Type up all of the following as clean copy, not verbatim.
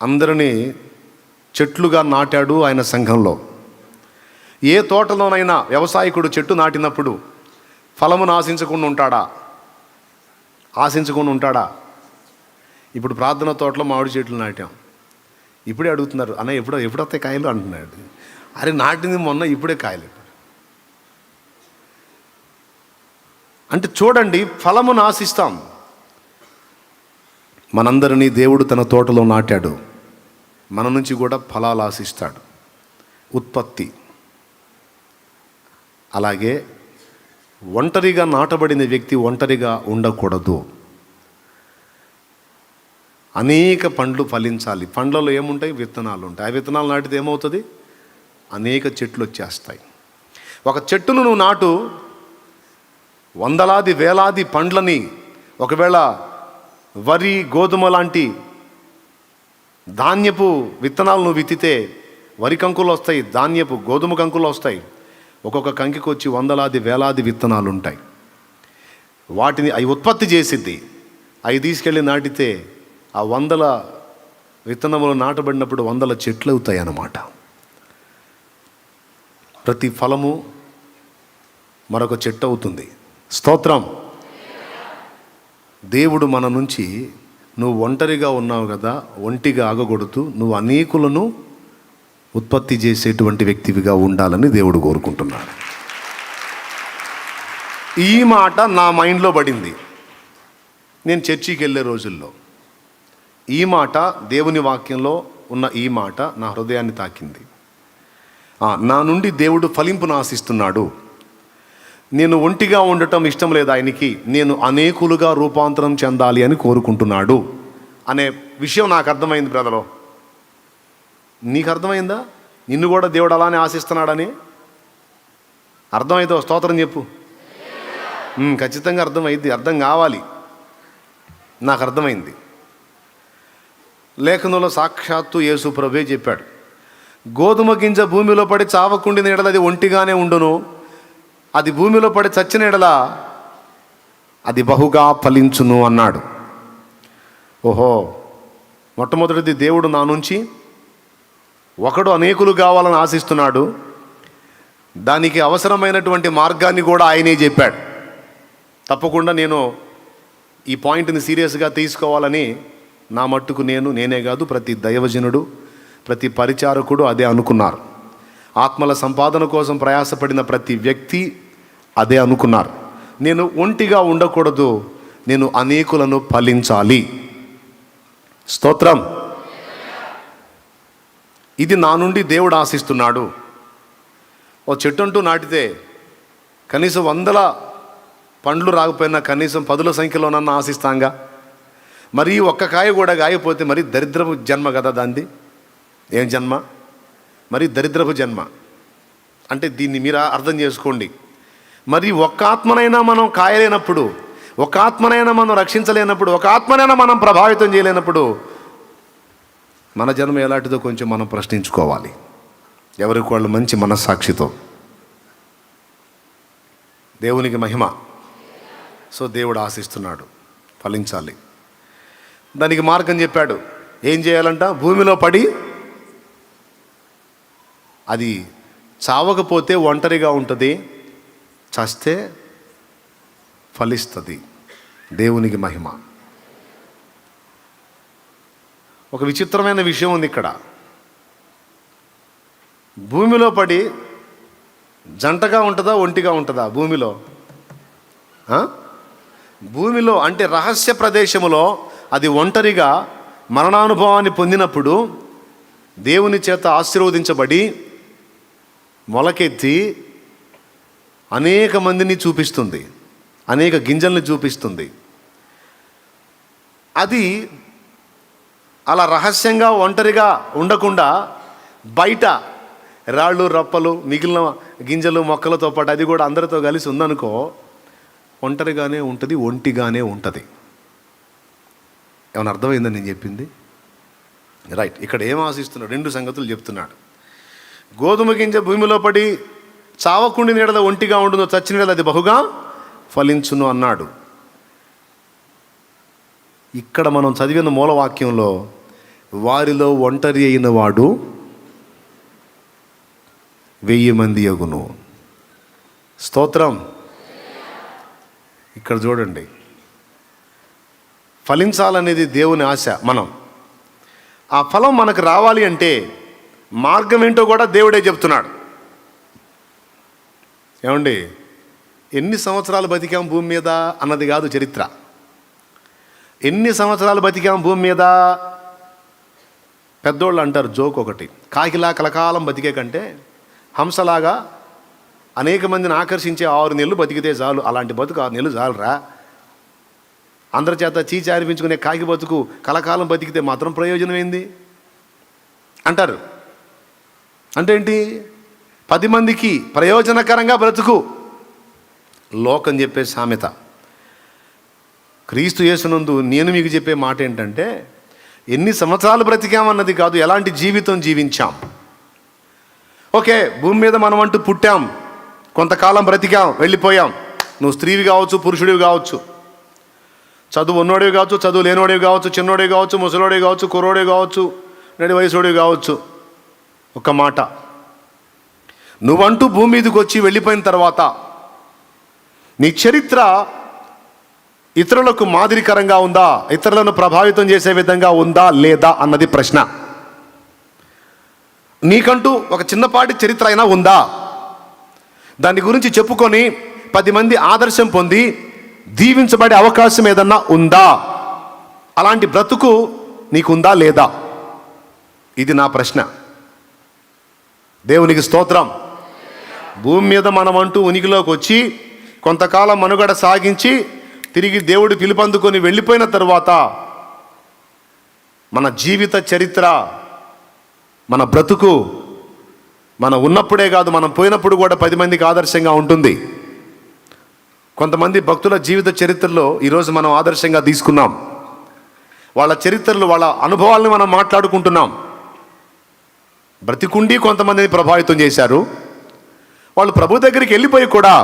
అందరినీ చెట్లుగా నాటాడు ఆయన సంఘంలో. ఏ తోటలోనైనా వ్యవసాయకుడు చెట్టు నాటినప్పుడు ఫలమును ఆశించకుండా ఉంటాడా? ఆశించకుండా ఉంటాడా? ఇప్పుడు ప్రార్థన తోటలో మామిడి చెట్లు నాటాం. ఇప్పుడే అడుగుతున్నారు, అన్న ఎప్పుడొస్తాయి కాయలు అంటున్నాడు. అరే నాటింది మొన్న, ఇప్పుడే కాయలు. అంటే చూడండి, ఫలమును ఆశిస్తాం. మనందరినీ దేవుడు తన తోటలో నాటాడు. మన నుంచి కూడా ఫలాలు ఆశిస్తాడు, ఉత్పత్తి. అలాగే ఒంటరిగా నాటబడిన వ్యక్తి ఒంటరిగా ఉండకూడదు. అనేక పండ్లు ఫలించాలి. పండ్లలో ఏముంటాయి? విత్తనాలు ఉంటాయి. ఆ విత్తనాలు నాటితే ఏమవుతుంది? అనేక చెట్లు వచ్చేస్తాయి. ఒక చెట్టును నువ్వు నాటు, వందలాది వేలాది పండ్లని, ఒకవేళ వరి గోధుమ లాంటి ధాన్యపు విత్తనాలు నువ్వు విత్తితే వరి కంకులు వస్తాయి, ధాన్యపు గోధుమ కంకులు వస్తాయి. ఒక్కొక్క కంకికి వచ్చి వందలాది వేలాది విత్తనాలు ఉంటాయి. వాటిని అవి ఉత్పత్తి చేసిద్ది. అవి తీసుకెళ్ళి నాటితే ఆ వందల విత్తనములు నాటబడినప్పుడు వందల చెట్లు అవుతాయి అన్నమాట. ప్రతి ఫలము మరొక చెట్టు అవుతుంది. స్తోత్రం. దేవుడు మన నుంచి, నువ్వు ఒంటరిగా ఉన్నావు కదా, ఒంటిగా ఆగకూడదు, నువ్వు అనేకులను ఉత్పత్తి చేసేటువంటి వ్యక్తివిగా ఉండాలని దేవుడు కోరుకుంటున్నాడు. ఈ మాట నా మైండ్లో పడింది నేను చర్చికి వెళ్ళే రోజుల్లో. ఈ మాట, దేవుని వాక్యంలో ఉన్న ఈ మాట నా హృదయాన్ని తాకింది. నా నుండి దేవుడు ఫలింపును ఆశిస్తున్నాడు. నేను ఒంటిగా ఉండటం ఇష్టం లేదు ఆయనకి, నేను అనేకులుగా రూపాంతరం చెందాలి అని కోరుకుంటున్నాడు అనే విషయం నాకు అర్థమైంది. బ్రదరు, నీకు అర్థమైందా? నిన్ను కూడా దేవుడు అలానే ఆశిస్తున్నాడని అర్థమైందో? స్తోత్రం చెప్పు. ఖచ్చితంగా అర్థమైంది. అర్థం కావాలి. నాకు అర్థమైంది. లేఖనంలో సాక్షాత్తు యేసు ప్రభువే చెప్పాడు, గోధుమ గింజ భూమిలో పడి చావకుండిన ఎడల అది ఒంటిగానే ఉండును, అది భూమిలో పడి చచ్చిన ఎడల అది బహుగా ఫలించును అన్నాడు. ఓహో, మొట్టమొదటిది దేవుడు నా నుంచి ఒకడు అనేకులు కావాలని ఆశిస్తున్నాడు. దానికి అవసరమైనటువంటి మార్గాన్ని కూడా ఆయనే చెప్పాడు. తప్పకుండా నేను ఈ పాయింట్ని సీరియస్గా తీసుకోవాలని నా మట్టుకు నేనే కాదు, ప్రతి దైవజనుడు, ప్రతి పరిచారకుడు అదే అనుకున్నారు. ఆత్మల సంపాదన కోసం ప్రయాసపడిన ప్రతి వ్యక్తి అదే అనుకున్నారు. నేను ఒంటిగా ఉండకూడదు, నేను అనేకులను ఫలించాలి. స్తోత్రం. ఇది నా నుండి దేవుడు ఆశిస్తున్నాడు. ఓ చెట్టు అంటూ నాటితే కనీసం 100 పండ్లు రాకపోయినా కనీసం 10ల సంఖ్యలోనన్నా ఆశిస్తాంగా. మరి ఒక్క కాయ కూడా కాయపోతే మరి దరిద్రపు జన్మ కదా దాంది. ఏం జన్మ? మరి దరిద్రపు జన్మ. అంటే దీన్ని మీరు అర్థం చేసుకోండి. మరి ఒక్క ఆత్మనైనా మనం కాయలేనప్పుడు, ఒక ఆత్మనైనా మనం రక్షించలేనప్పుడు, ఒక ఆత్మనైనా మనం ప్రభావితం చేయలేనప్పుడు మన జన్మ ఎలాంటిదో కొంచెం మనం ప్రశ్నించుకోవాలి, ఎవరికి వాళ్ళు మంచి మనస్సాక్షితో. దేవునికి మహిమ. సో దేవుడు ఆశిస్తున్నాడు, ఫలించాలి. దానికి మార్గం చెప్పాడు. ఏం చేయాలంట? భూమిలో పడి అది చావకపోతే ఒంటరిగా ఉంటుంది, చస్తే ఫలిస్తుంది. దేవునికి మహిమ. ఒక విచిత్రమైన విషయం ఉంది ఇక్కడ. భూమిలో పడి జంటగా ఉంటుందా, ఒంటిగా ఉంటుందా? భూమిలో అంటే రహస్య ప్రదేశములో అది ఒంటరిగా మరణానుభవాన్ని పొందినప్పుడు దేవుని చేత ఆశీర్వదించబడి మొలకెత్తి అనేక మందిని చూపిస్తుంది, అనేక గింజల్ని చూపిస్తుంది. అది అలా రహస్యంగా ఒంటరిగా ఉండకుండా బయట రాళ్ళు రప్పలు మిగిలిన గింజలు మొక్కలతో పాటు అది కూడా అందరితో కలిసి ఉందనుకో, ఒంటరిగానే ఉంటుంది, ఒంటిగానే ఉంటుంది. ఏమైనా అర్థమైందని నేను చెప్పింది? రైట్. ఇక్కడ ఏం ఆశిస్తున్నాడు? 2 సంగతులు చెప్తున్నాడు. గోధుమ గింజ భూమిలో పడి చావకుండి నీడల ఒంటిగా ఉండును, చచ్చిన నీడల అది బహుగా ఫలించును అన్నాడు. ఇక్కడ మనం చదివిన మూలవాక్యంలో వారిలో ఒంటరి అయిన వాడు 1000 మంది అగును. స్తోత్రం. ఇక్కడ చూడండి, ఫలించాలనేది దేవుని ఆశ. ఆ ఫలం మనకు రావాలి అంటే మార్గం ఏంటో కూడా దేవుడే చెప్తున్నాడు. ఏమండి, ఎన్ని సంవత్సరాలు బతికాం భూమి మీద అన్నది కాదు చరిత్ర. ఎన్ని సంవత్సరాలు బతికాం భూమి మీద, పెద్దోళ్ళు అంటారు జోక్ ఒకటి, కాకిలా కలకాలం బతికే కంటే హంసలాగా అనేక మందిని ఆకర్షించే 6 నెలలు బతికితే చాలు. అలాంటి బతుకు 6 నెలలు చాలురా. అందరి చేత చీచి అనిపించుకునే కాకి బతుకు కలకాలం బతికితే మాత్రం ప్రయోజనం ఏంది అంటారు. అంటే ఏంటి? 10 మందికి ప్రయోజనకరంగా బ్రతుకు. లోకం చెప్పే సామెత. క్రీస్తు యేసునందు నేను మీకు చెప్పే మాట ఏంటంటే, ఎన్ని సంవత్సరాలు బ్రతికామన్నది కాదు, ఎలాంటి జీవితం జీవించాం. ఓకే, భూమి మీద మనం అంటూ పుట్టాం, కొంతకాలం బ్రతికాం, వెళ్ళిపోయాం. నువ్వు స్త్రీవి కావచ్చు, పురుషుడివి కావచ్చు, చదువు ఉన్నోడివి కావచ్చు, చదువు లేనోడివి కావచ్చు, చిన్నోడివి కావచ్చు, ముసలోడివి కావచ్చు, కుర్రోడివి కావచ్చు, నడి వయసుడివి కావచ్చు. ఒక మాట, నువ్వంటూ భూమి మీదకి వచ్చి వెళ్ళిపోయిన తర్వాత నీ చరిత్ర ఇతరులకు మాదిరికరంగా ఉందా, ఇతరులను ప్రభావితం చేసే విధంగా ఉందా లేదా అన్నది ప్రశ్న. నీకంటూ ఒక చిన్నపాటి చరిత్ర అయినా ఉందా? దాని గురించి చెప్పుకొని 10 మంది ఆదర్శం పొంది దీవించబడే అవకాశం ఏదన్నా ఉందా? అలాంటి బ్రతుకు నీకుందా లేదా? ఇది నా ప్రశ్న. దేవునికి స్తోత్రం. భూమి మీద మనం అంటూ ఉనికిలోకి వచ్చి కొంతకాలం మనుగడ సాగించి తిరిగి దేవుడు పిలుపందుకొని వెళ్ళిపోయిన తరువాత మన జీవిత చరిత్ర, మన బ్రతుకు, మనం ఉన్నప్పుడే కాదు మనం పోయినప్పుడు కూడా 10 మందికి ఆదర్శంగా ఉంటుంది. కొంతమంది భక్తుల జీవిత చరిత్రలో ఈరోజు మనం ఆదర్శంగా తీసుకున్నాం. వాళ్ళ చరిత్రలు, వాళ్ళ అనుభవాలను మనం మాట్లాడుకుంటున్నాం. బ్రతికుండి కొంతమందిని ప్రభావితం చేశారు. వాళ్ళు ప్రభు దగ్గరికి వెళ్ళిపోయి కూడా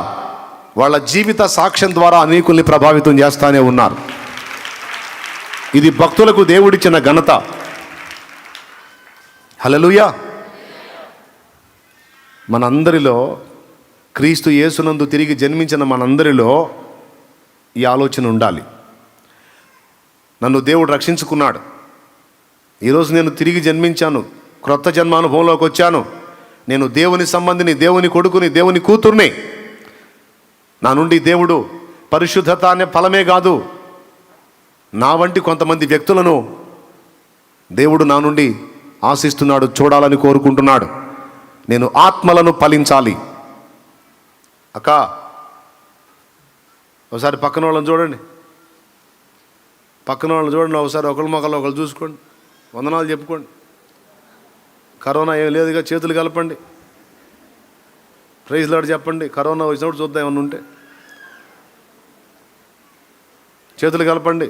వాళ్ళ జీవిత సాక్ష్యం ద్వారా అనేకుల్ని ప్రభావితం చేస్తానే ఉన్నారు. ఇది భక్తులకు దేవుడిచ్చిన ఘనత. హల్లెలూయా. మనందరిలో, క్రీస్తు యేసునందు తిరిగి జన్మించిన మనందరిలో ఈ ఆలోచన ఉండాలి. నన్ను దేవుడు రక్షించుకున్నాడు, ఈరోజు నేను తిరిగి జన్మించాను, క్రొత్త జన్మానుభవంలోకి వచ్చాను, నేను దేవుని సంబంధిని, దేవుని కొడుకుని, దేవుని కూతుర్ని. నా నుండి దేవుడు పరిశుద్ధత అనే ఫలమే కాదు, నా వంటి కొంతమంది వ్యక్తులను దేవుడు నా నుండి ఆశిస్తున్నాడు, చూడాలని కోరుకుంటున్నాడు. నేను ఆత్మలను ఫలించాలి. అక్క, ఒకసారి పక్కన వాళ్ళని చూడండి, ఒకసారి ఒకళ్ళ మొక్కలు ఒకళ్ళు చూసుకోండి, వందనాలు చెప్పుకోండి. కరోనా ఏం లేదుగా, చేతులు కలపండి, ప్రైజ్ లార్డ్ చెప్పండి. కరోనా వచ్చినప్పుడు చూద్దాం, ఏమన్నా ఉంటే చేతులు కలపండి,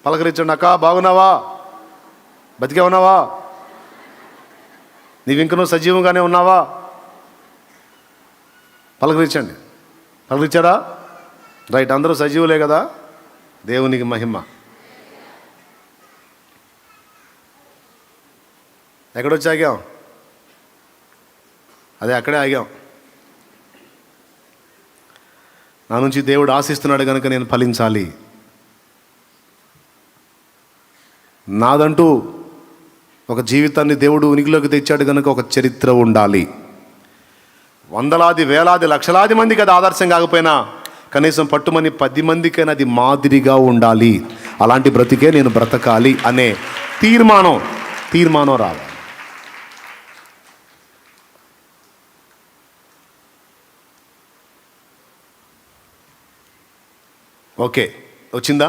పలకరించండి. అక్క బాగున్నావా, బతికే ఉన్నావా, నీవు ఇంక నువ్వు సజీవంగానే ఉన్నావా, పలకరించండి. పలకరించాడా? రైట్, అందరూ సజీవులే కదా, దేవునికి మహిమ. ఎక్కడొచ్చి ఆగాం? అదే అక్కడే ఆగాం. నా నుంచి దేవుడు ఆశిస్తున్నాడు కనుక నేను ఫలించాలి. నాదంటూ ఒక జీవితాన్ని దేవుడు ఉనికిలోకి తెచ్చాడు కనుక ఒక చరిత్ర ఉండాలి. వందలాది, వేలాది, లక్షలాది మందికి అది ఆదర్శం కాకపోయినా కనీసం పట్టుమని 10 మందికైనా అది మాదిరిగా ఉండాలి. అలాంటి బ్రతికే నేను బ్రతకాలి అనే తీర్మానం రావాలి. ఓకే, వచ్చిందా?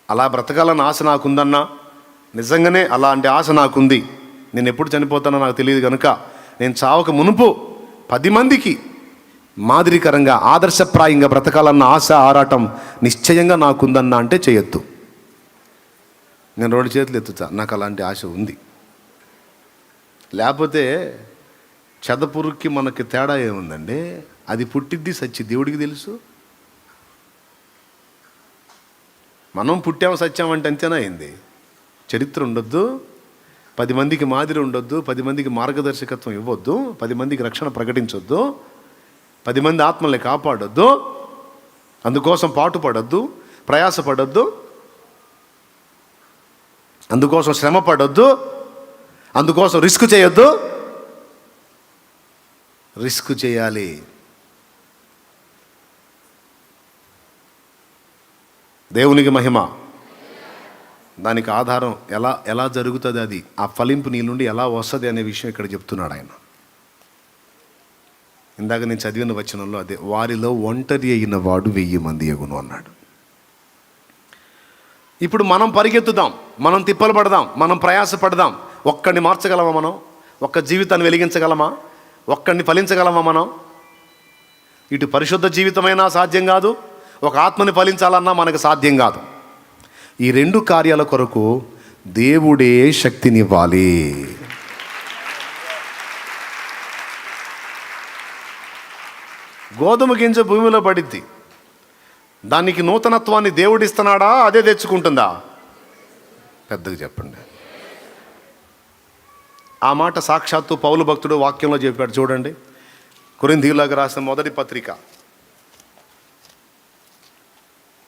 అలా బ్రతకాలన్న ఆశ నాకుందన్నా, నిజంగానే అలాంటి ఆశ నాకుంది. నేను ఎప్పుడు చనిపోతానో నాకు తెలియదు కనుక నేను చావక మునుపు 10 మందికి మాదిరికరంగా, ఆదర్శప్రాయంగా బ్రతకాలన్న ఆశ, ఆరాటం నిశ్చయంగా నాకుందన్నా అంటే చేయొద్దు. నేను 2 చేతులు ఎత్తుతా, నాకు అలాంటి ఆశ ఉంది. లేకపోతే చెదపురుక్కి మనకి తేడా ఏముందండి? అది పుట్టిద్ది, సచ్చి దేవుడికి తెలుసు. మనం పుట్టాము సత్యామంటే అంతేనా అయింది. చరిత్ర ఉండొద్దు, 10 మందికి మాదిరి ఉండొద్దు, 10 మందికి మార్గదర్శకత్వం ఇవ్వద్దు, 10 మందికి రక్షణ ప్రకటించొద్దు, 10 మంది ఆత్మల్ని కాపాడొద్దు, అందుకోసం పాటుపడొద్దు, ప్రయాసపడొద్దు, అందుకోసం శ్రమ పడొద్దు, అందుకోసం రిస్క్ చేయొద్దు. రిస్క్ చేయాలి. దేవునికి మహిమ. దానికి ఆధారం ఎలా జరుగుతుంది, అది ఆ ఫలింపు నీ నుండి ఎలా వస్తుంది అనే విషయం ఇక్కడ చెప్తున్నాడు ఆయన. ఇందాక నేను చదివిన వచనంలో అదే, వారిలో ఒంటరి అయిన వాడు 1000 మంది ఎగును అన్నాడు. ఇప్పుడు మనం పరిగెత్తుదాం, మనం తిప్పలు పడదాం, మనం ప్రయాసపడదాం. ఒక్కడిని మార్చగలమా మనం? ఒక్క జీవితాన్ని వెలిగించగలమా? ఒక్కడిని ఫలించగలమా మనం? ఇటు పరిశుద్ధ జీవితమైనా సాధ్యం కాదు, ఒక ఆత్మని ఫలించాలన్నా మనకు సాధ్యం కాదు. ఈ 2 కార్యాల కొరకు దేవుడే శక్తినివ్వాలి. గోధుమ గింజ భూమిలో పడిద్ది, దానికి నూతనత్వాన్ని దేవుడిస్తున్నాడా, అదే తెచ్చుకుంటుందా? పెద్దగా చెప్పండి. ఆ మాట సాక్షాత్తు పౌలు భక్తుడు వాక్యంలో చెప్పాడు. చూడండి, కొరింథీయులకు రాసిన మొదటి పత్రిక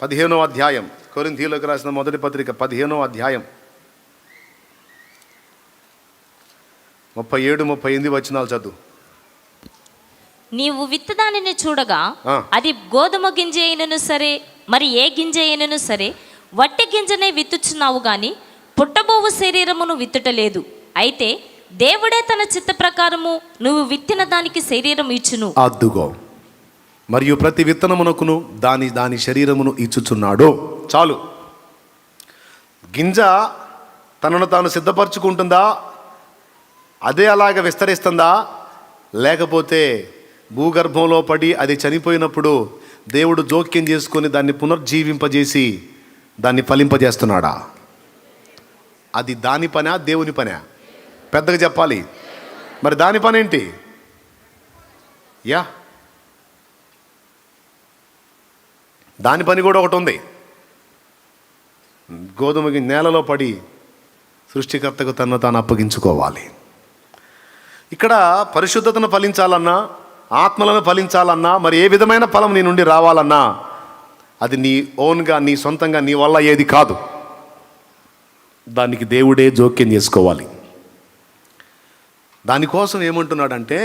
15వ అధ్యాయం. కొరింథీయులకు రాసిన మొదటి పత్రిక 15వ అధ్యాయం 37-38 వచనాలు చదువు. నీవు విత్తదానిని చూడగా అది గోధుమ గింజ అయినను సరే, మరి ఏ గింజ అయినను సరే, వట్టి గింజనే విత్తుచున్నావు గాని పుట్టబోవు శరీరమును విత్తుటలేదు. అయితే దేవుడే తన చిత్త ప్రకారము నువ్వు విత్తిన దానికి శరీరం ఇచ్చును. అద్దుగో, మరియు ప్రతి విత్తనమునకును దాని శరీరమును ఇచ్చుచున్నాడు. చాలు. గింజ తనను తాను సిద్ధపరచుకుంటుందా, అదే అలాగ విస్తరిస్తుందా, లేకపోతే భూగర్భంలో పడి అది చనిపోయినప్పుడు దేవుడు జోక్యం చేసుకొని దాన్ని పునర్జీవింపజేసి దాన్ని ఫలింపజేస్తున్నాడా? అది దాని పనా, దేవుని పనా? పెద్దగా చెప్పాలి. మరి దాని పని ఏంటి? దాని పని కూడా ఒకటి ఉంది. గోధుమకి నేలలో పడి సృష్టికర్తకు తనను తాను అప్పగించుకోవాలి. ఇక్కడ పరిశుద్ధతను ఫలించాలన్నా, ఆత్మలను ఫలించాలన్నా, మరి ఏ విధమైన ఫలం నీ నుండి రావాలన్నా, అది నీ ఓన్గా, నీ సొంతంగా, నీ వల్ల ఏది కాదు. దానికి దేవుడే జోక్యం చేసుకోవాలి. దానికోసం ఏమంటున్నాడంటే,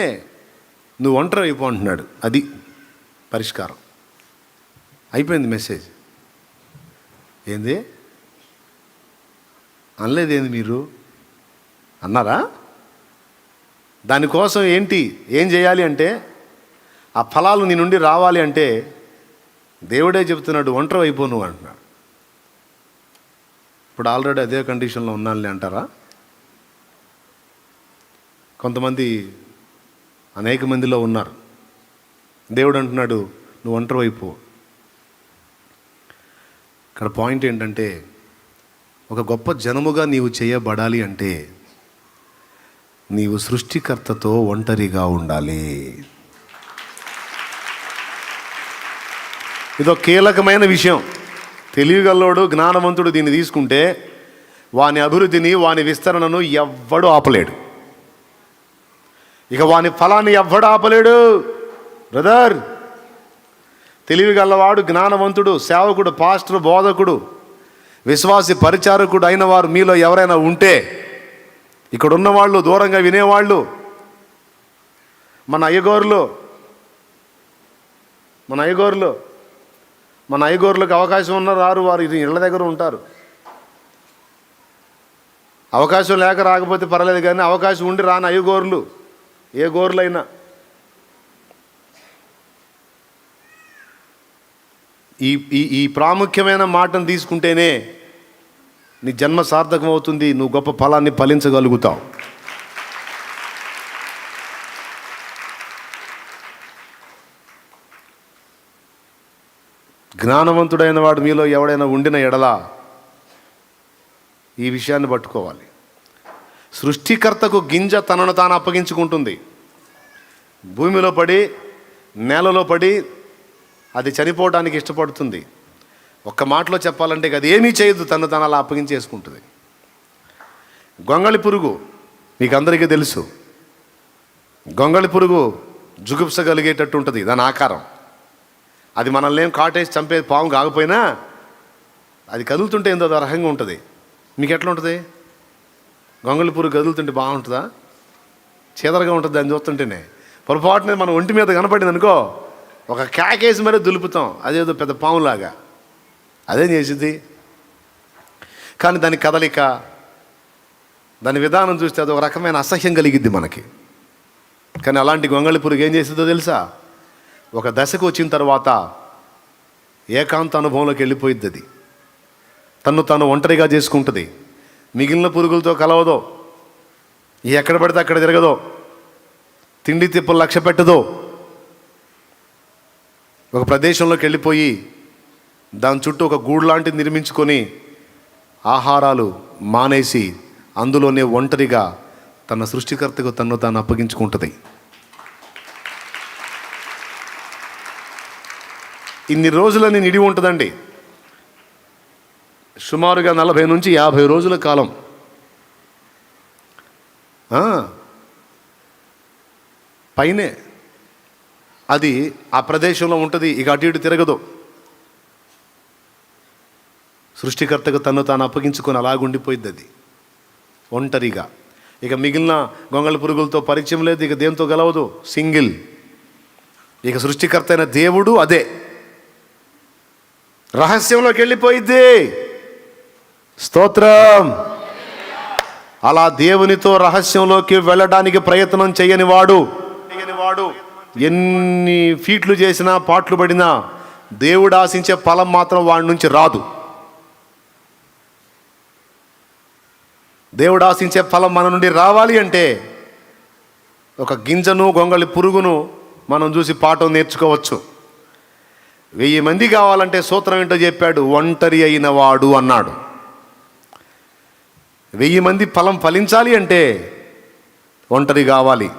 నువ్వు ఒంటరి అయిపో అంటున్నాడు. అది పరిష్కారం. అయిపోయింది మెసేజ్. ఏంది అనలేదేంది, మీరు అన్నారా? దానికోసం ఏం చేయాలి అంటే, ఆ ఫలాలు నీ నుండి రావాలి అంటే దేవుడే చెప్తున్నాడు, ఒంటరి అయిపో నువ్వు అంటున్నాడు. ఇప్పుడు ఆల్రెడీ అదే కండిషన్లో ఉన్నానులే అంటారా? కొంతమంది, అనేక మందిలో ఉన్నారు. దేవుడు అంటున్నాడు, నువ్వు ఒంటరి అయిపో. ఇక్కడ పాయింట్ ఏంటంటే, ఒక గొప్ప జనముగా నీవు చేయబడాలి అంటే నీవు సృష్టికర్తతో ఒంటరిగా ఉండాలి. ఇదో కీలకమైన విషయం. తెలివిగల్లోడు, జ్ఞానవంతుడు దీన్ని తీసుకుంటే వాని అభివృద్ధిని, వాని విస్తరణను ఎవ్వడు ఆపలేడు. ఇక వాని ఫలాన్ని ఎవ్వడు ఆపలేడు. బ్రదర్, తెలివిగలవాడు, జ్ఞానవంతుడు, సేవకుడు, పాస్టర్, బోధకుడు, విశ్వాసి, పరిచారకుడు అయిన వారు మీలో ఎవరైనా ఉంటే, ఇక్కడ ఉన్నవాళ్ళు, దూరంగా వినేవాళ్ళు, మన అయ్యగోరులకు అవకాశం ఉన్న రారు, వారు ఇళ్ళ దగ్గర ఉంటారు. అవకాశం లేక రాకపోతే పర్లేదు, కానీ అవకాశం ఉండి రాని అయ్యగోరులు, ఏ గోరులైనా, ఈ ప్రాముఖ్యమైన మాటను తీసుకుంటేనే నీ జన్మ సార్థకం అవుతుంది. నువ్వు గొప్ప ఫలాన్ని ఫలించగలుగుతావు. జ్ఞానవంతుడైన వాడు మీలో ఎవడైనా ఉండిన ఎడల ఈ విషయాన్ని పట్టుకోవాలి. సృష్టికర్తకు గింజ తనను తాను అప్పగించుకుంటుంది. భూమిలో పడి, నేలలో పడి అది చనిపోవడానికి ఇష్టపడుతుంది. ఒక్క మాటలో చెప్పాలంటే అది ఏమీ చేయదు, తను తను అలా అప్పగించేసుకుంటుంది. గొంగళి పురుగు మీకు అందరికీ తెలుసు. గొంగళి పురుగు జుగుప్స కలిగేటట్టు ఉంటుంది దాని ఆకారం. అది మనల్ని ఏం కాటేసి చంపే పాము కాకపోయినా అది కదులుతుంటే ఏందో రకంగా ఉంటుంది. మీకు ఎట్లా ఉంటుంది? గొంగళి పురుగు కదులుతుంటే బాగుంటుందా? చీదరగా ఉంటుంది దాన్ని చూస్తుంటేనే. పొరపాటున మన ఒంటి మీద కనపడింది అనుకో, ఒక కేకేసి మరీ దులుపుతాం, అదేదో పెద్ద పాములాగా. అదేం చేసింది. కానీ దాని కదలిక, దాని విధానం చూస్తే అది ఒక రకమైన అసహ్యం కలిగిద్ది మనకి. కానీ అలాంటి గొంగళి పురుగు ఏం చేస్తుందో తెలుసా? ఒక దశకు వచ్చిన తర్వాత ఏకాంత అనుభవంలోకి వెళ్ళిపోయిద్ది. అది తన్ను తాను ఒంటరిగా చేసుకుంటుంది. మిగిలిన పురుగులతో కలవదో, ఎక్కడ పడితే అక్కడ తిరగదో, తిండి తిప్పలు లక్ష్య పెట్టదో. ఒక ప్రదేశంలోకి వెళ్ళిపోయి దాని చుట్టూ ఒక గూడు లాంటిది నిర్మించుకొని ఆహారాలు మానేసి అందులోనే ఒంటరిగా తన సృష్టికర్తకు తను తాను అప్పగించుకుంటుంది. ఇన్ని రోజులని నిడి ఉంటుందండి. సుమారుగా 40 నుంచి 50 రోజుల కాలం. పైనే అది ఆ ప్రదేశంలో ఉంటుంది. ఇక అటు ఇటు తిరగదు. సృష్టికర్తకు తను తాను అప్పగించుకొని అలాగుండిపోయింది అది ఒంటరిగా. ఇక మిగిలిన గొంగళి పురుగులతో పరిచయం లేదు, ఇక దేంతో గలవదు, సింగిల్. ఇక సృష్టికర్త అయిన దేవుడు అదే రహస్యంలోకి వెళ్ళిపోయిద్ది. స్తోత్రం. అలా దేవునితో రహస్యంలోకి వెళ్ళడానికి ప్రయత్నం చేయని వాడు ఎన్ని ఫీట్లు చేసినా పాట్లు పడినా దేవుడు ఆశించే ఫలం మాత్రం వాడి నుంచి రాదు. దేవుడు ఆశించే ఫలం మన నుండి రావాలి అంటే ఒక గింజను గొంగళి పురుగును మనం చూసి పాఠం నేర్చుకోవచ్చు. 1000 మంది కావాలంటే సూత్రం ఏంటో చెప్పాడు, ఒంటరి అయిన వాడు అన్నాడు. 1000 మంది ఫలం ఫలించాలి అంటే ఒంటరి కావాలి.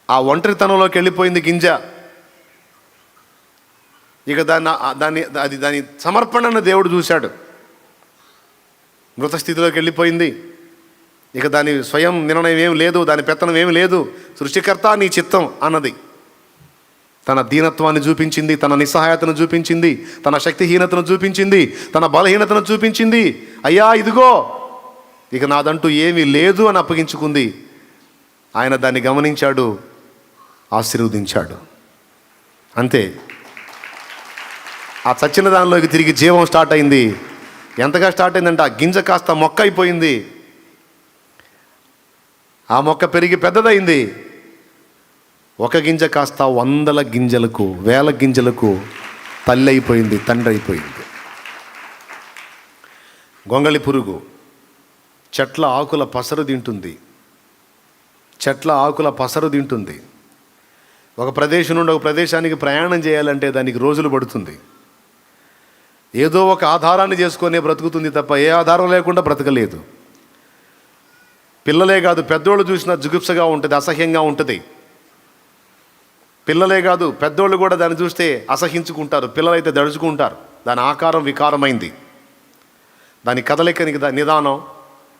ఆ ఒంటరితనంలోకి వెళ్ళిపోయింది గింజ. ఇక దాని సమర్పణను దేవుడు చూశాడు. మృత స్థితిలోకి వెళ్ళిపోయింది. ఇక దాని స్వయం నిర్ణయం ఏమి లేదు, దాని పెత్తనం ఏమి లేదు. సృష్టికర్త నీ చిత్తం అన్నది. తన దీనత్వాన్ని చూపించింది, తన నిస్సహాయతను చూపించింది, తన శక్తిహీనతను చూపించింది, తన బలహీనతను చూపించింది. అయ్యా ఇదిగో ఇక నాదంటూ ఏమీ లేదు అని అప్పగించుకుంది. ఆయన దాన్ని గమనించాడు, ఆశీర్వదించాడు. అంతే. ఆ చచ్చిన దానిలోకి తిరిగి జీవం స్టార్ట్ అయింది. ఎంతగా స్టార్ట్ అయిందంటే ఆ గింజ కాస్త మొక్క అయిపోయింది. ఆ మొక్క పెరిగి పెద్దదైంది. ఒక గింజ కాస్త 100 గింజలకు 1000 గింజలకు తల్లి అయిపోయింది, తండ్రి అయిపోయింది. గొంగళి పురుగు చెట్ల ఆకుల పసరు తింటుంది. ఒక ప్రదేశం నుండి ఒక ప్రదేశానికి ప్రయాణం చేయాలంటే దానికి రోజులు పడుతుంది. ఏదో ఒక ఆధారాన్ని చేసుకునే బ్రతుకుతుంది తప్ప ఏ ఆధారం లేకుండా బ్రతకలేదు. పిల్లలే కాదు, పెద్దోళ్ళు చూసినా జుగుప్సగా ఉంటుంది, అసహ్యంగా ఉంటుంది. పిల్లలే కాదు, పెద్దోళ్ళు కూడా దాన్ని చూస్తే అసహించుకుంటారు. పిల్లలైతే దడుచుకుంటారు. దాని ఆకారం వికారమైంది. దాని కదలికనికి నిదానం,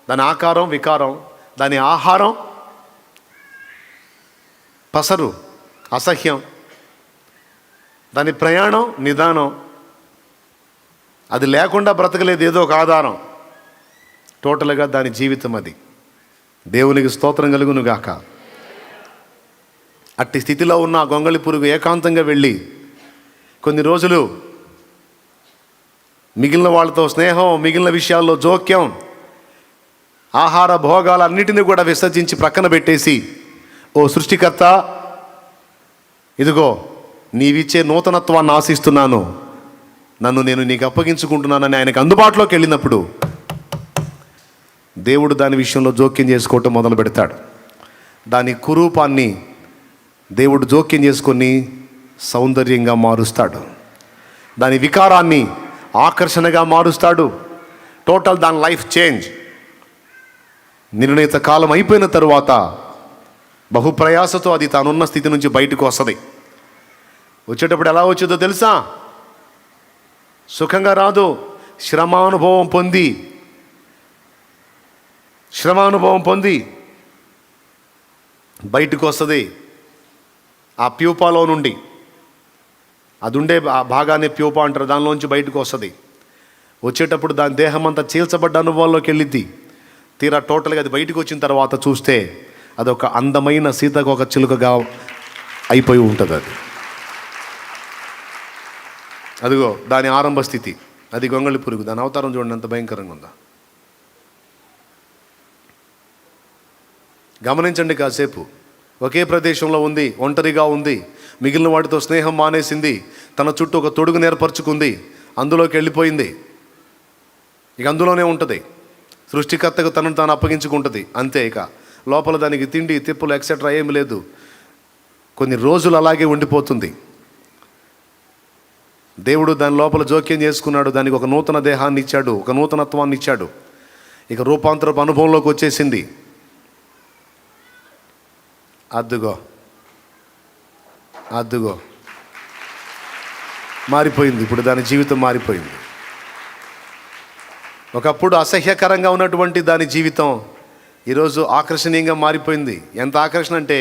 దాని ఆకారం వికారం, దాని ఆహారం పసరు అసహ్యం, దాని ప్రయాణం నిదానం. అది లేకుండా బ్రతకలేదు, ఏదో ఒక ఆధారం. టోటల్గా దాని జీవితం అది. దేవునికి స్తోత్రం కలుగును గాక. అట్టి స్థితిలో ఉన్న గొంగళి పురుగు ఏకాంతంగా వెళ్ళి కొన్ని రోజులు మిగిలిన వాళ్ళతో స్నేహం, మిగిలిన విషయాల్లో జోక్యం, ఆహార భోగాలన్నిటినీ కూడా విసర్జించి ప్రక్కన పెట్టేసి, ఓ సృష్టికర్త ఇదిగో నీవిచ్చే నూతనత్వాన్ని ఆశిస్తున్నాను, నన్ను నేను నీకు అప్పగించుకుంటున్నానని ఆయనకు అందుబాటులోకి వెళ్ళినప్పుడు దేవుడు దాని విషయంలో జోక్యం చేసుకోవటం మొదలు పెడతాడు. దాని కురూపాన్ని దేవుడు జోక్యం చేసుకొని సౌందర్యంగా మారుస్తాడు. దాని వికారాన్ని ఆకర్షణగా మారుస్తాడు. టోటల్ దాని లైఫ్ చేంజ్. నిర్ణీత కాలం అయిపోయిన తరువాత బహుప్రయాసతో అది తానున్న స్థితి నుంచి బయటకు వస్తుంది. వచ్చేటప్పుడు ఎలా వచ్చేదో తెలుసా? సుఖంగా రాదు. శ్రమానుభవం పొంది బయటకు వస్తుంది ఆ ప్యూపాలో నుండి. అది ఉండే ఆ భాగాన్ని ప్యూపా అంటారు, దానిలోంచి బయటకు వస్తుంది. వచ్చేటప్పుడు దాని దేహం అంతా చీల్చబడ్డ అనుభవంలోకి వెళ్ళిద్ది. తీరా టోటల్గా అది బయటకు వచ్చిన తర్వాత చూస్తే అదొక అందమైన సీతాకోక చిలుకగా అయిపోయి ఉంటుంది. అదిగో దాని ఆరంభ స్థితి. అది గొంగళి పురుగు. దాని అవతారం చూడండి ఎంత భయంకరంగా ఉందో. గమనించండి కాసేపు. ఒకే ప్రదేశంలో ఉంది, ఒంటరిగా ఉంది, మిగిలిన వాటితో స్నేహం మానేసింది, తన చుట్టూ ఒక తొడుగును ఏర్పరచుకుంది, అందులోకి వెళ్ళిపోయింది. ఇక అందులోనే ఉంటుంది. సృష్టికర్తకు తనను తాను అప్పగించుకుంటుంది అంతే. ఇక లోపల దానికి తిండి తిప్పులు ఎక్సెట్రా ఏమి లేదు. కొన్ని రోజులు అలాగే ఉండిపోతుంది. దేవుడు దాని లోపల జోక్యం చేసుకున్నాడు. దానికి ఒక నూతన దేహాన్ని ఇచ్చాడు, ఒక నూతనత్వాన్ని ఇచ్చాడు. ఇక రూపాంతరపు అనుభవంలోకి వచ్చేసింది. అద్దుగో మారిపోయింది. ఇప్పుడు దాని జీవితం మారిపోయింది. ఒకప్పుడు అసహ్యకరంగా ఉన్నటువంటి దాని జీవితం ఈరోజు ఆకర్షణీయంగా మారిపోయింది. ఎంత ఆకర్షణ అంటే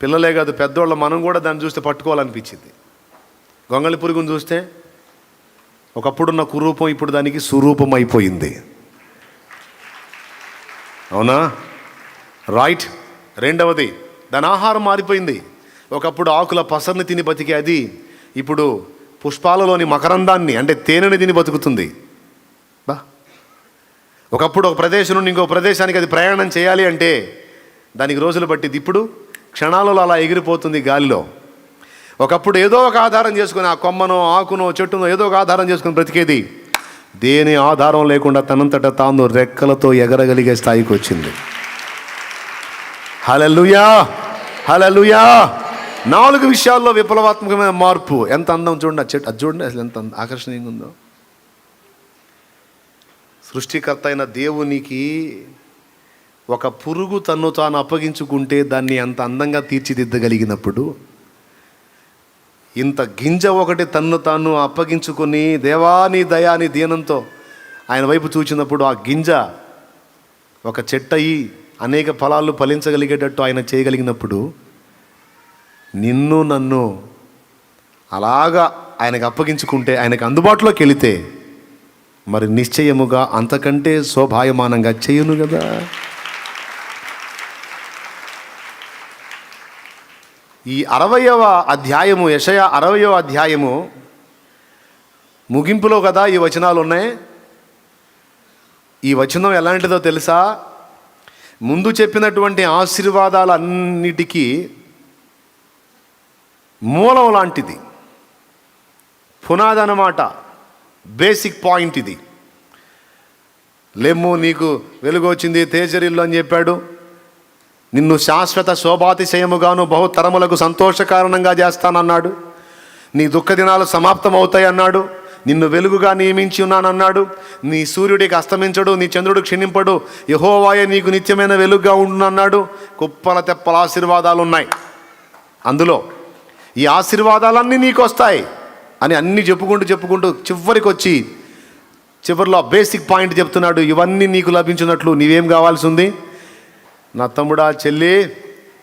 పిల్లలే కాదు, పెద్దోళ్ళ మనం కూడా దాన్ని చూస్తే పట్టుకోవాలనిపించింది. గొంగళి పురుగును చూస్తే ఒకప్పుడున్న కురూపం ఇప్పుడు దానికి సురూపం అయిపోయింది. అవునా? రైట్. రెండవది, దాని ఆహారం మారిపోయింది. ఒకప్పుడు ఆకుల పసర్ని తిని బతికే అది ఇప్పుడు పుష్పాలలోని మకరందాన్ని అంటే తేనెని తిని బతుకుతుంది. ఒకప్పుడు ఒక ప్రదేశం నుండి ఇంకో ప్రదేశానికి అది ప్రయాణం చేయాలి అంటే దానికి రోజులు పట్టింది. ఇప్పుడు క్షణాలలో అలా ఎగిరిపోతుంది గాలిలో. ఒకప్పుడు ఏదో ఒక ఆధారం చేసుకుని, ఆ కొమ్మనో ఆకునో చెట్టునో ఏదో ఒక ఆధారం చేసుకుని బ్రతికేది. దేని ఆధారం లేకుండా తనంతట తాను రెక్కలతో ఎగరగలిగే స్థాయికి వచ్చింది. హల్లెలూయా, హల్లెలూయా. 4 విషయాల్లో విప్లవాత్మకమైన మార్పు. ఎంత అందం చూడండి. అది చూడండి అసలు ఎంత ఆకర్షణీయంగా ఉందో. సృష్టికర్త అయిన దేవునికి ఒక పురుగు తన్ను తాను అప్పగించుకుంటే దాన్ని అంత అందంగా తీర్చిదిద్దగలిగినప్పుడు, ఇంత గింజ ఒకటి తన్ను తాను అప్పగించుకొని దేవాని దయాని దీనంతో ఆయన వైపు చూచినప్పుడు ఆ గింజ ఒక చెట్టయి అనేక ఫలాలు ఫలించగలిగేటట్టు ఆయన చేయగలిగినప్పుడు, నిన్ను నన్ను అలాగా ఆయనకు అప్పగించుకుంటే, ఆయనకు అందుబాటులోకి వెళితే మరి నిశ్చయముగా అంతకంటే శోభాయమానంగా చేయును కదా. ఈ 60వ అధ్యాయము, యెషయా 60వ అధ్యాయము ముగింపులో కదా ఈ వచనాలు ఉన్నాయి. ఈ వచనం ఎలాంటిదో తెలుసా? ముందు చెప్పినటువంటి ఆశీర్వాదాలన్నిటికీ మూలం లాంటిది, పునాది అన్నమాట, బేసిక్ పాయింట్ ఇది. లెమ్ము, నీకు వెలుగు వచ్చింది, తేజరిల్లు అని చెప్పాడు. నిన్ను శాశ్వత శోభాతిశయముగాను బహుతరములకు సంతోషకారణంగా చేస్తానన్నాడు. నీ దుఃఖ దినాలు సమాప్తం అవుతాయి అన్నాడు. నిన్ను వెలుగుగా నియమించి ఉన్నానన్నాడు. నీ సూర్యుడికి అస్తమించడు, నీ చంద్రుడు క్షీణింపడు, యెహోవాయే నీకు నిత్యమైన వెలుగుగా ఉండునన్నాడు. కుప్పల తెప్పల ఆశీర్వాదాలు ఉన్నాయి అందులో. ఈ ఆశీర్వాదాలన్నీ నీకు వస్తాయి అని అన్నీ చెప్పుకుంటూ చివరికి వచ్చి చివరిలో బేసిక్ పాయింట్ చెప్తున్నాడు. ఇవన్నీ నీకు లభించినట్లు నీవేం కావాల్సి ఉంది? నా తమ్ముడా, చెల్లి,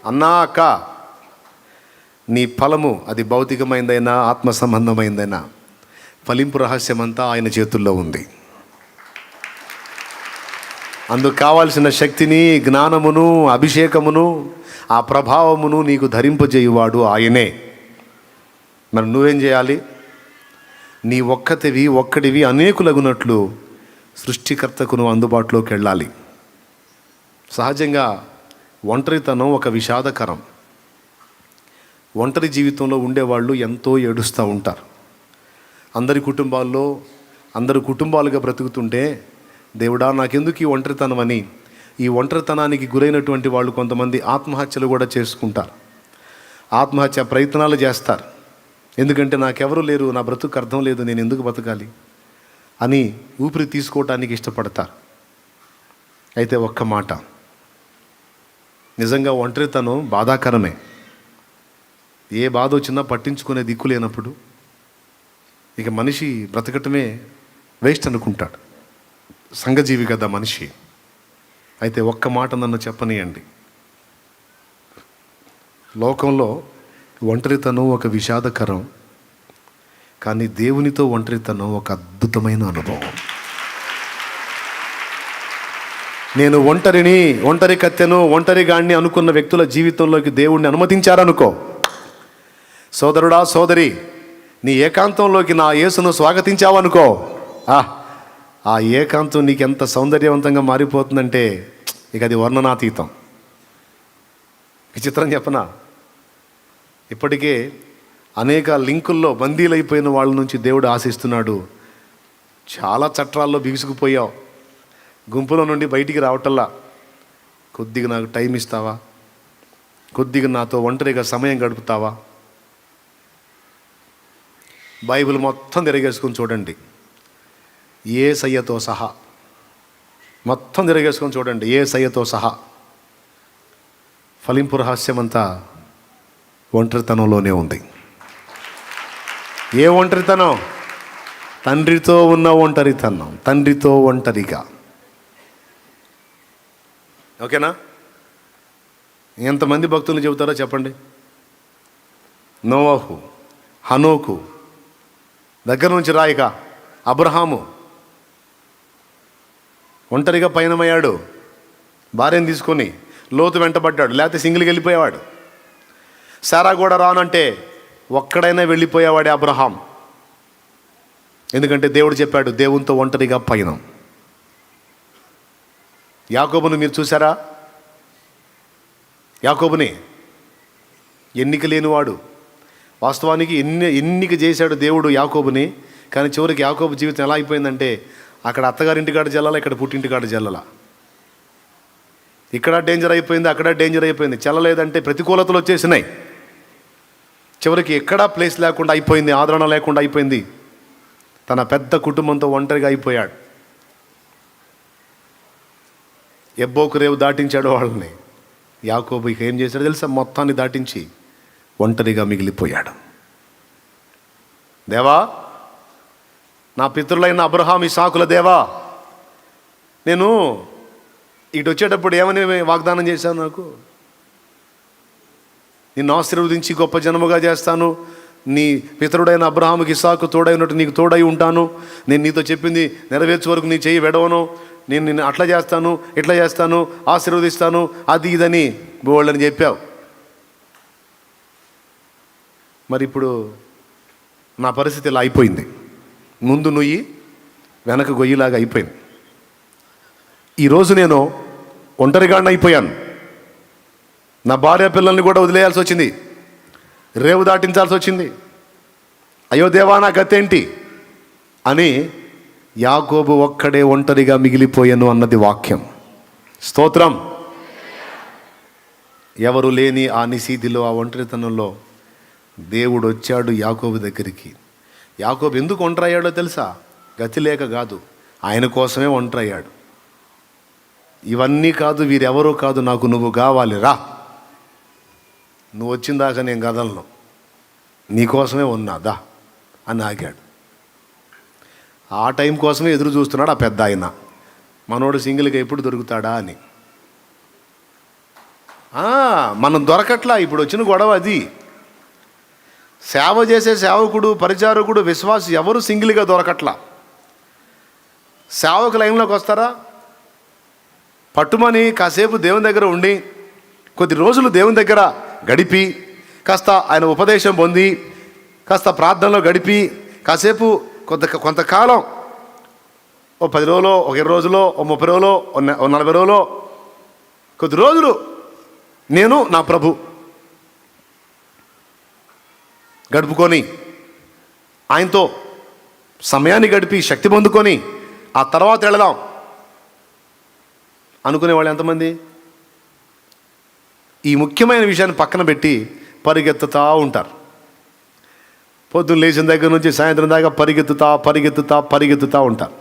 అన్నా, అక్క, నీ ఫలము అది భౌతికమైందైనా ఆత్మ సంబంధమైందైనా ఫలింపు రహస్యమంతా ఆయన చేతుల్లో ఉంది. అందుకు కావాల్సిన శక్తిని, జ్ఞానమును, అభిషేకమును, ఆ ప్రభావమును నీకు ధరింపజేయువాడు ఆయనే. మరి నువ్వేం చేయాలి? నీ ఒక్కడివి అనేకులగునట్లు సృష్టికర్తకు నువ్వు అందుబాటులోకి వెళ్ళాలి. సహజంగా ఒంటరితనం ఒక విషాదకరం. ఒంటరి జీవితంలో ఉండేవాళ్ళు ఎంతో ఏడుస్తూ ఉంటారు. అందరు కుటుంబాలుగా బ్రతుకుతుంటే, దేవుడా నాకెందుకు ఈ ఒంటరితనం అని ఈ ఒంటరితనానికి గురైనటువంటి వాళ్ళు కొంతమంది ఆత్మహత్యలు కూడా చేసుకుంటారు. ఆత్మహత్య ప్రయత్నాలు చేస్తారు. ఎందుకంటే నాకెవరూ లేరు, నా బ్రతుకు అర్థం లేదు, నేను ఎందుకు బతకాలి అని ఊపిరి తీసుకోవటానికి ఇష్టపడతారు. అయితే ఒక్క మాట, నిజంగా ఒంటరితనం బాధాకరమే. ఏ బాధ వచ్చినా పట్టించుకునే దిక్కు లేనప్పుడు, ఇక మనిషి బ్రతకటమే వేస్ట్ అనుకుంటాడు. సంఘజీవి కదా మనిషి. అయితే ఒక్క మాట నన్ను చెప్పనీయండి. లోకంలో ఒంటరితనం ఒక విషాదకరం, కానీ దేవునితో ఒంటరితనం ఒక అద్భుతమైన అనుభవం. నేను ఒంటరి కత్తెను, ఒంటరిగాడిని అనుకున్న వ్యక్తుల జీవితంలోకి దేవుణ్ణి అనుమతించారనుకో, సోదరుడా సోదరి, నీ ఏకాంతంలోకి నా యేసును స్వాగతించావనుకో, ఆ ఏకాంతం నీకు ఎంత సౌందర్యవంతంగా మారిపోతుందంటే ఇక అది వర్ణనాతీతం. విచిత్రం చెప్పనా, ఇప్పటికే అనేక లింకుల్లో బందీలైపోయిన వాళ్ళ నుంచి దేవుడు ఆశిస్తున్నాడు. చాలా చట్టాల్లో బిగుసుకుపోయావు, గుంపులో నుండి బయటికి రావటల్లా, కొద్దిగా నాకు టైం ఇస్తావా, కొద్దిగా నాతో ఒంటరిగా సమయం గడుపుతావా? బైబిల్ మొత్తం తిరగేసుకొని చూడండి, యేసయ్యతో సహా మొత్తం తిరగేసుకొని చూడండి, యేసయ్యతో సహా ఫలింపు రహస్యమంతా ఒంటరితనంలోనే ఉంది. ఏ ఒంటరితనం? తండ్రితో ఉన్న ఒంటరితనం, తండ్రితో ఒంటరిగా. ఓకేనా? ఎంతమంది భక్తులు చెబుతారో చెప్పండి. నోవాహు, హనోకు, దగ్గర నుంచి రాయిక అబ్రహాము ఒంటరిగా పయనమయ్యాడు, భార్యను తీసుకొని. లోతు వెంటబడ్డాడు, లేకపోతే సింగిల్కి వెళ్ళిపోయేవాడు. సారా కూడా రానంటే ఒక్కడైనా వెళ్ళిపోయేవాడే అబ్రహాం. ఎందుకంటే దేవుడు చెప్పాడు, దేవునితో ఒంటరిగా పయనం. యాకోబును మీరు చూసారా? యాకోబుని ఎన్నిక లేనివాడు. వాస్తవానికి ఎన్నిక చేశాడు దేవుడు యాకోబుని, కానీ చివరికి యాకోబు జీవితం ఎలా అయిపోయిందంటే, అక్కడ అత్తగారింటికాడ జల్లాల, ఇక్కడ పుట్టింటికాడ జల్లల. ఇక్కడ డేంజర్ అయిపోయింది, అక్కడ డేంజర్ అయిపోయింది. చెల్లలేదంటే ప్రతికూలతలు వచ్చేసినాయి. చివరికి ఎక్కడా ప్లేస్ లేకుండా అయిపోయింది, ఆదరణ లేకుండా అయిపోయింది. తన పెద్ద కుటుంబంతో ఒంటరిగా అయిపోయాడు. ఎబ్బోకు రేవు దాటించాడు వాళ్ళని. యాకోబు ఏం చేశాడు తెలుసా? మొత్తాన్ని దాటించి ఒంటరిగా మిగిలిపోయాడు. దేవా, నా పితరులైన అబ్రహాం, ఇసాకుల దేవా, నేను ఇటు వచ్చేటప్పుడు ఏమని వాగ్దానం చేశాను? నాకు నిన్ను ఆశీర్వదించి గొప్ప జనముగా చేస్తాను, నీ పితరుడైన అబ్రహాముకి ఇసాకు తోడై ఉన్నట్టు నీకు తోడై ఉంటాను, నేను నీతో చెప్పింది నెరవేర్చే వరకు నీ చెయ్యి వెడవను, నేను నిన్ను అట్లా చేస్తాను, ఇట్లా చేస్తాను, ఆశీర్వదిస్తాను, అది ఇదని బోళ్ళని చెప్పావు. మరి ఇప్పుడు నా పరిస్థితి ఇలా అయిపోయింది. ముందు నుయ్యి, వెనక గొయ్యిలాగా అయిపోయింది. ఈరోజు నేను ఒంటరిగాడిని అయిపోయాను. నా భార్య పిల్లల్ని కూడా వదిలేయాల్సి వచ్చింది, రేవు దాటించాల్సి వచ్చింది. అయ్యో దేవా, నా గతేంటి అని యాకోబు ఒక్కడే ఒంటరిగా మిగిలిపోయాను అన్నది వాక్యం. స్తోత్రం. ఎవరు లేని ఆ నిశీధిలో, ఆ ఒంటరితనంలో దేవుడు వచ్చాడు యాకోబు దగ్గరికి. యాకోబు ఎందుకు ఒంటరి అయ్యాడో తెలుసా? గతి లేక కాదు, ఆయన కోసమే ఒంటరి అయ్యాడు. ఇవన్నీ కాదు, వీరెవరో కాదు, నాకు నువ్వు కావాలి, రా, నువ్వు వచ్చిందాకా నేను కదలను, నీకోసమే ఉన్నాదా అని ఆగాడు. ఆ టైం కోసమే ఎదురు చూస్తున్నాడు ఆ పెద్ద ఆయన. మనోడు సింగిల్గా ఎప్పుడు దొరుకుతాడా అని. మనం దొరకట్లా. ఇప్పుడు వచ్చిన గొడవ అది. సేవ చేసే సేవకుడు, పరిచారకుడు, విశ్వాసి ఎవరు సింగిల్గా దొరకట్లా. సేవకు లైన్లోకి వస్తారా? పట్టుమని కాసేపు దేవుని దగ్గర ఉండి, కొద్ది రోజులు దేవుని దగ్గర గడిపి, కాస్త ఆయన ఉపదేశం పొంది, కాస్త ప్రార్థనలో గడిపి, కాసేపు కొంతకాలం, ఓ 10 రోజులో, ఒక 20 రోజులో, ఓ 30 రోజులో, ఓ 40 రోజులో, కొద్ది రోజులు నేను నా ప్రభు గడుపుకొని, ఆయనతో సమయాన్ని గడిపి శక్తి పొందుకొని ఆ తర్వాత వెళదాం అనుకునేవాళ్ళు ఎంతమంది? ఈ ముఖ్యమైన విషయాన్ని పక్కన పెట్టి పరిగెత్తుతూ ఉంటారు. పొద్దున్న లేచిన దగ్గర నుంచి సాయంత్రం దాకా పరిగెత్తుతా ఉంటారు.